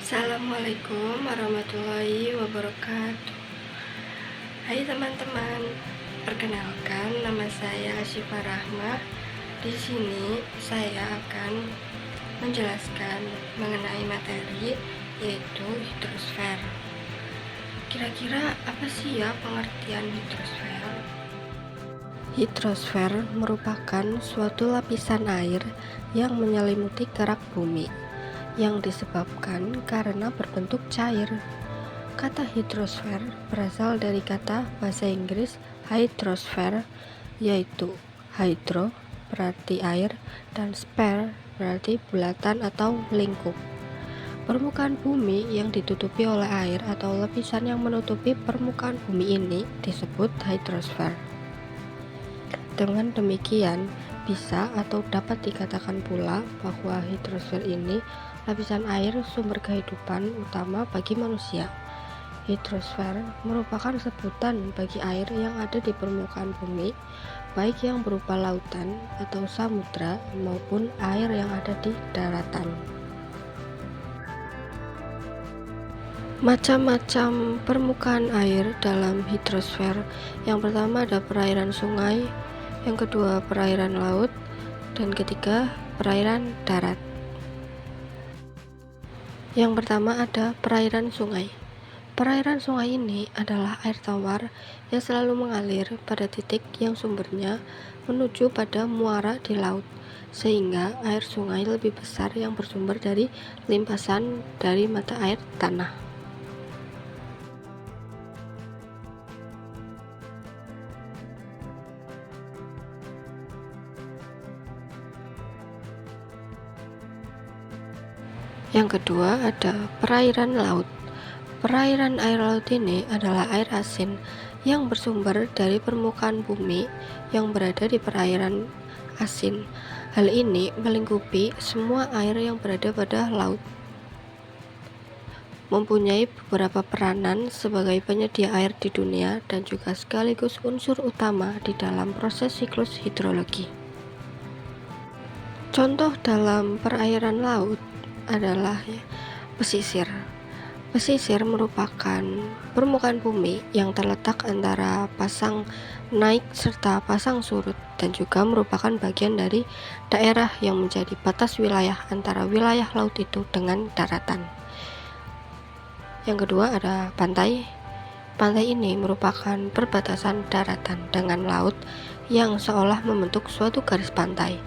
Assalamualaikum warahmatullahi wabarakatuh. Hai teman-teman, perkenalkan nama saya Syifa Rahma. Di sini saya akan menjelaskan mengenai materi yaitu hidrosfer. Kira-kira apa sih ya pengertian hidrosfer? Hidrosfer merupakan suatu lapisan air yang menyelimuti kerak bumi yang disebabkan karena berbentuk cair. Kata hidrosfer berasal dari kata bahasa Inggris hydrosphere, yaitu hydro berarti air dan sphere berarti bulatan atau lingkup. Permukaan bumi yang ditutupi oleh air atau lapisan yang menutupi permukaan bumi ini disebut hydrosphere. Dengan demikian, bisa atau dapat dikatakan pula bahwa hidrosfer ini lapisan air sumber kehidupan utama bagi manusia. Hidrosfer merupakan sebutan bagi air yang ada di permukaan bumi, baik yang berupa lautan atau samudra maupun air yang ada di daratan. Macam-macam permukaan air dalam hidrosfer. Yang pertama ada perairan sungai, yang kedua perairan laut, dan ketiga perairan darat. Yang pertama ada perairan sungai. Perairan sungai ini adalah air tawar yang selalu mengalir pada titik yang sumbernya menuju pada muara di laut, sehingga air sungai lebih besar yang bersumber dari limpasan dari mata air tanah. Yang kedua ada perairan laut. Perairan air laut ini adalah air asin yang bersumber dari permukaan bumi yang berada di perairan asin. Hal ini melingkupi semua air yang berada pada laut. Mempunyai beberapa peranan sebagai penyedia air di dunia dan juga sekaligus unsur utama di dalam proses siklus hidrologi. Contoh dalam perairan laut adalah pesisir. Pesisir merupakan permukaan bumi yang terletak antara pasang naik serta pasang surut dan juga merupakan bagian dari daerah yang menjadi batas wilayah antara wilayah laut itu dengan daratan. Yang kedua ada pantai. Pantai ini merupakan perbatasan daratan dengan laut yang seolah membentuk suatu garis pantai.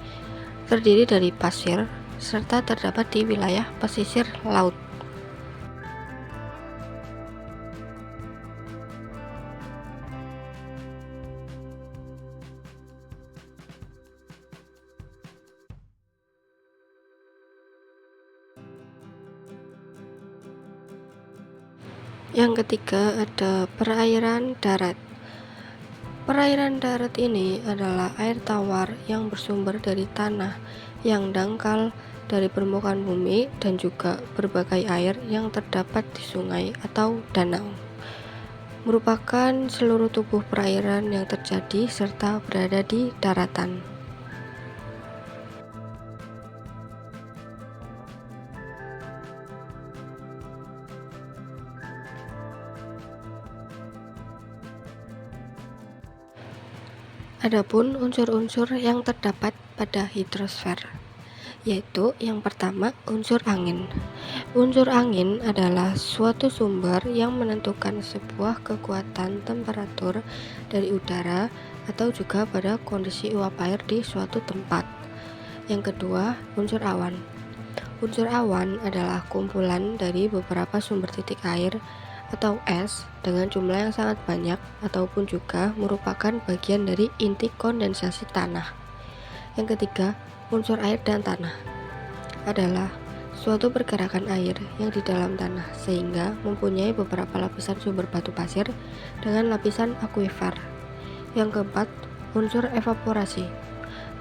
Terdiri dari pasir serta terdapat di wilayah pesisir laut. Yang ketiga ada perairan darat. Perairan darat ini adalah air tawar yang bersumber dari tanah yang dangkal dari permukaan bumi dan juga berbagai air yang terdapat di sungai atau danau. Merupakan seluruh tubuh perairan yang terjadi serta berada di daratan. Adapun unsur-unsur yang terdapat pada hidrosfer, yaitu yang pertama unsur angin. Unsur angin adalah suatu sumber yang menentukan sebuah kekuatan temperatur dari udara atau juga pada kondisi uap air di suatu tempat. Yang kedua, unsur awan. Unsur awan adalah kumpulan dari beberapa sumber titik air atau es dengan jumlah yang sangat banyak ataupun juga merupakan bagian dari inti kondensasi tanah. Yang ketiga, unsur air dan tanah adalah suatu pergerakan air yang di dalam tanah sehingga mempunyai beberapa lapisan sumber batu pasir dengan lapisan akuifer. Yang keempat, unsur evaporasi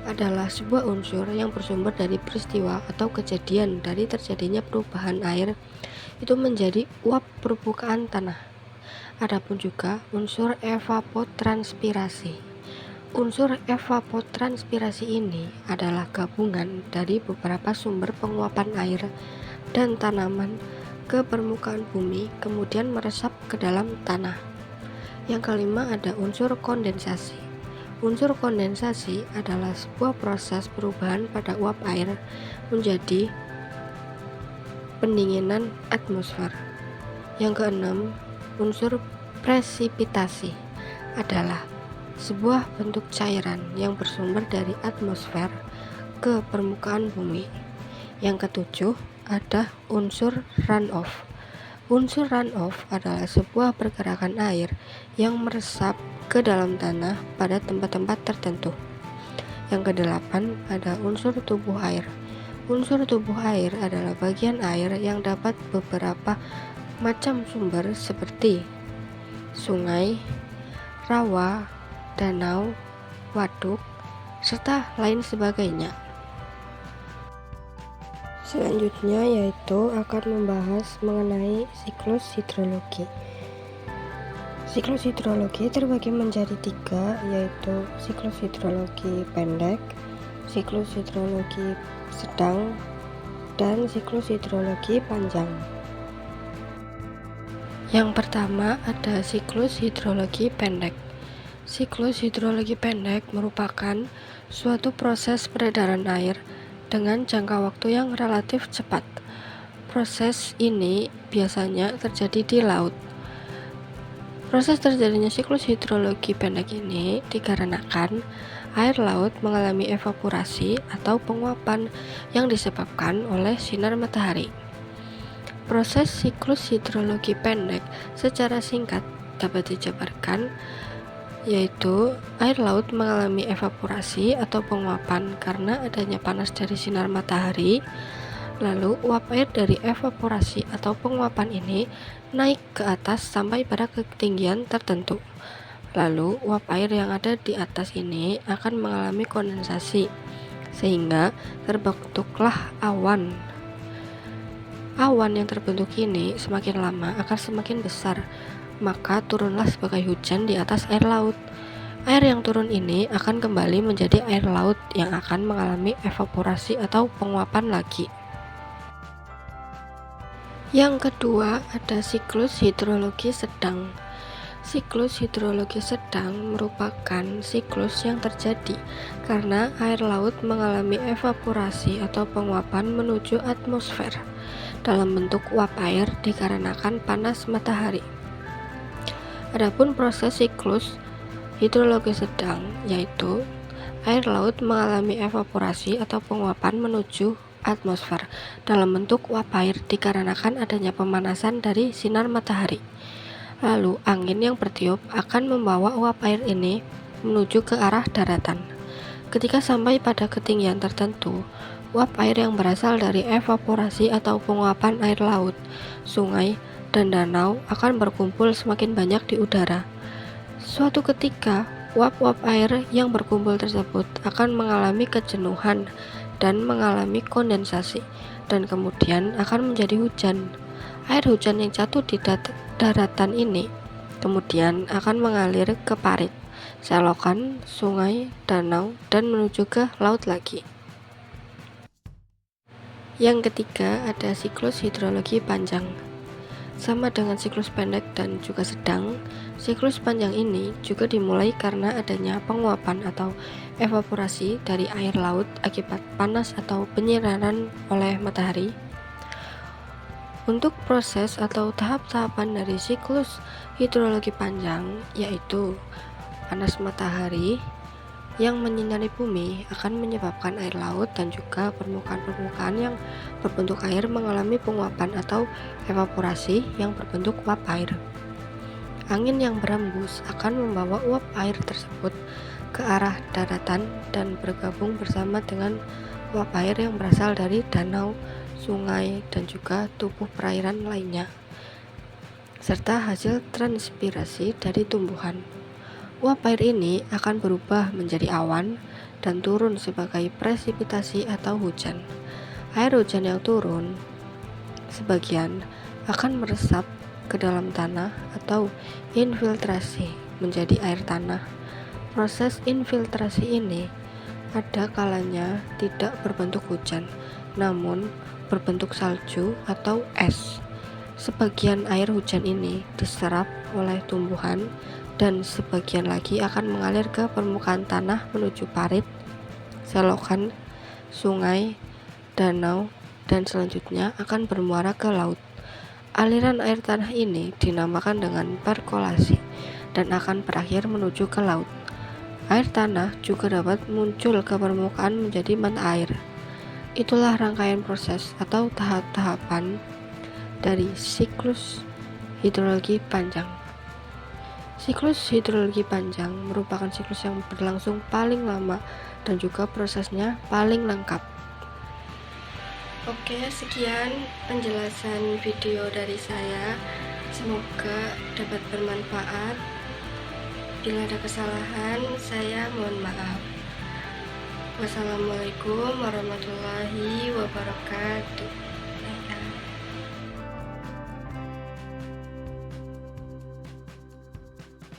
adalah sebuah unsur yang bersumber dari peristiwa atau kejadian dari terjadinya perubahan air itu menjadi uap permukaan tanah. Adapun juga unsur evapotranspirasi. Unsur evapotranspirasi ini adalah gabungan dari beberapa sumber penguapan air dan tanaman ke permukaan bumi, kemudian meresap ke dalam tanah. Yang kelima ada unsur kondensasi. Unsur kondensasi adalah sebuah proses perubahan pada uap air menjadi pendinginan atmosfer. Yang keenam, unsur presipitasi adalah sebuah bentuk cairan yang bersumber dari atmosfer ke permukaan bumi. Yang ketujuh, ada unsur runoff. Unsur runoff adalah sebuah pergerakan air yang meresap ke dalam tanah pada tempat-tempat tertentu. Yang kedelapan, ada unsur tubuh air. Unsur tubuh air adalah bagian air yang dapat beberapa macam sumber seperti sungai, rawa, danau, waduk, serta lain sebagainya. Selanjutnya yaitu akan membahas mengenai siklus hidrologi. Siklus hidrologi terbagi menjadi 3, yaitu siklus hidrologi pendek, siklus hidrologi sedang, dan siklus hidrologi panjang. Yang pertama ada siklus hidrologi pendek. Siklus hidrologi pendek merupakan suatu proses peredaran air dengan jangka waktu yang relatif cepat. Proses ini biasanya terjadi di laut. Proses terjadinya siklus hidrologi pendek ini dikarenakan air laut mengalami evaporasi atau penguapan yang disebabkan oleh sinar matahari. Proses siklus hidrologi pendek secara singkat dapat dijabarkan yaitu air laut mengalami evaporasi atau penguapan karena adanya panas dari sinar matahari. Lalu uap air dari evaporasi atau penguapan ini naik ke atas sampai pada ketinggian tertentu. Lalu uap air yang ada di atas ini akan mengalami kondensasi sehingga terbentuklah awan. Awan yang terbentuk ini semakin lama akan semakin besar, maka turunlah sebagai hujan di atas air laut. Air yang turun ini akan kembali menjadi air laut yang akan mengalami evaporasi atau penguapan lagi. Yang kedua ada siklus hidrologi sedang. Siklus hidrologi sedang merupakan siklus yang terjadi karena air laut mengalami evaporasi atau penguapan menuju atmosfer dalam bentuk uap air dikarenakan panas matahari. Adapun proses siklus hidrologi sedang yaitu air laut mengalami evaporasi atau penguapan menuju atmosfer dalam bentuk uap air dikarenakan adanya pemanasan dari sinar matahari. Lalu angin yang bertiup akan membawa uap air ini menuju ke arah daratan. Ketika sampai pada ketinggian tertentu, uap air yang berasal dari evaporasi atau penguapan air laut, sungai, dan danau akan berkumpul semakin banyak di udara. Suatu ketika, uap-uap air yang berkumpul tersebut akan mengalami kejenuhan dan mengalami kondensasi, dan kemudian akan menjadi hujan. Air hujan yang jatuh di daratan ini kemudian akan mengalir ke parit, selokan, sungai, danau, dan menuju ke laut lagi. Yang ketiga ada siklus hidrologi panjang. Sama dengan siklus pendek dan juga sedang, siklus panjang ini juga dimulai karena adanya penguapan atau evaporasi dari air laut akibat panas atau penyinaran oleh matahari. Untuk proses atau tahap-tahapan dari siklus hidrologi panjang yaitu panas matahari yang menyinari bumi akan menyebabkan air laut dan juga permukaan-permukaan yang berbentuk air mengalami penguapan atau evaporasi yang berbentuk uap air. Angin yang berembus akan membawa uap air tersebut ke arah daratan dan bergabung bersama dengan uap air yang berasal dari danau, sungai, dan juga tubuh perairan lainnya, serta hasil transpirasi dari tumbuhan. Uap air ini akan berubah menjadi awan dan turun sebagai presipitasi atau hujan. Air hujan yang turun sebagian akan meresap ke dalam tanah atau infiltrasi menjadi air tanah. Proses infiltrasi ini ada kalanya tidak berbentuk hujan, namun berbentuk salju atau es. Sebagian air hujan ini diserap oleh tumbuhan dan sebagian lagi akan mengalir ke permukaan tanah menuju parit, selokan, sungai, danau, dan selanjutnya akan bermuara ke laut. Aliran air tanah ini dinamakan dengan perkolasi dan akan berakhir menuju ke laut. Air tanah juga dapat muncul ke permukaan menjadi mata air. Itulah rangkaian proses atau tahap-tahapan dari siklus hidrologi panjang. Siklus hidrologi panjang merupakan siklus yang berlangsung paling lama dan juga prosesnya paling lengkap. Oke, sekian penjelasan video dari saya. Semoga dapat bermanfaat. Bila ada kesalahan, saya mohon maaf. Wassalamualaikum warahmatullahi wabarakatuh.